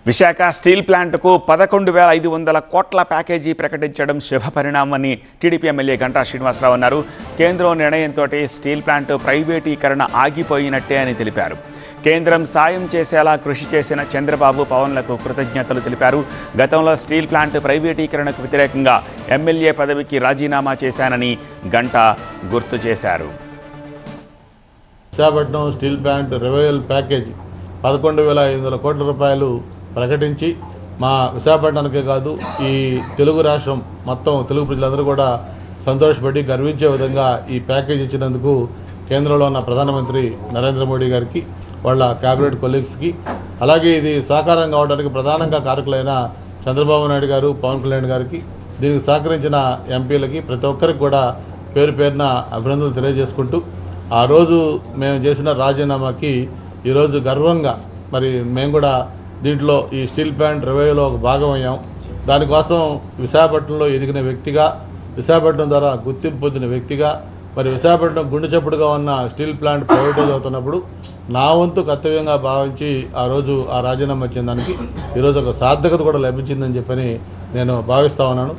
Visakha steel ప్లాంట్కు 11,500 కోట్ల package ప్రకటించడం శుభ పరిణామని టీడీపీ ఎమ్మెల్యే గంటా శ్రీనివాసరావు అన్నారు. కేంద్రం నిర్ణయంతో స్టీల్ ప్లాంట్ ప్రైవేటీకరణ ఆగిపోయినట్టే అని తెలిపారు. కేంద్రం సాయం చేసేలా కృషి చేసిన చంద్రబాబు, పవన్లకు కృతజ్ఞతలు తెలిపారు. గతంలో స్టీల్ ప్లాంట్ ప్రైవేటీకరణకు వ్యతిరేకంగా ఎమ్మెల్యే పదవికి రాజీనామా చేశానని గంటా గుర్తు చేశారు. Visakhapatnam steel plant revival package 11,500 కోట్ల రూపాయలు ప్రకటించి మా విశాఖపట్నానికే కాదు ఈ తెలుగు రాష్ట్రం మొత్తం తెలుగు ప్రజలందరూ కూడా సంతోషపడి గర్వించే విధంగా ఈ ప్యాకేజ్ ఇచ్చినందుకు కేంద్రంలో ఉన్న ప్రధానమంత్రి నరేంద్ర మోడీ గారికి, వాళ్ళ క్యాబినెట్ కొలీగ్స్కి, అలాగే ఇది సాకారం కావడానికి ప్రధానంగా కారకులైన చంద్రబాబు నాయుడు గారు, పవన్ కళ్యాణ్ గారికి, దీనికి సహకరించిన ఎంపీలకి ప్రతి ఒక్కరికి కూడా పేరు పేరున అభినందనలు తెలియజేసుకుంటూ, ఆ రోజు మేము చేసిన రాజీనామాకి ఈరోజు గర్వంగా మరి మేము కూడా దీంట్లో ఈ స్టీల్ ప్లాంట్ రివైవ్లో ఒక భాగం అయ్యాం. దానికోసం విశాఖపట్నంలో ఎదిగిన వ్యక్తిగా, విశాఖపట్నం ద్వారా గుర్తింపు పొందిన వ్యక్తిగా, మరి విశాఖపట్నం గుండె చప్పుడుగా ఉన్న స్టీల్ ప్లాంట్ ప్రైవేటైజ్ అవుతున్నప్పుడు నా వంతు కర్తవ్యంగా భావించి ఆ రోజు ఆ రాజీనామా ఇచ్చిన దానికి ఈరోజు ఒక సార్థకత కూడా లభించిందని చెప్పని నేను భావిస్తూ ఉన్నాను.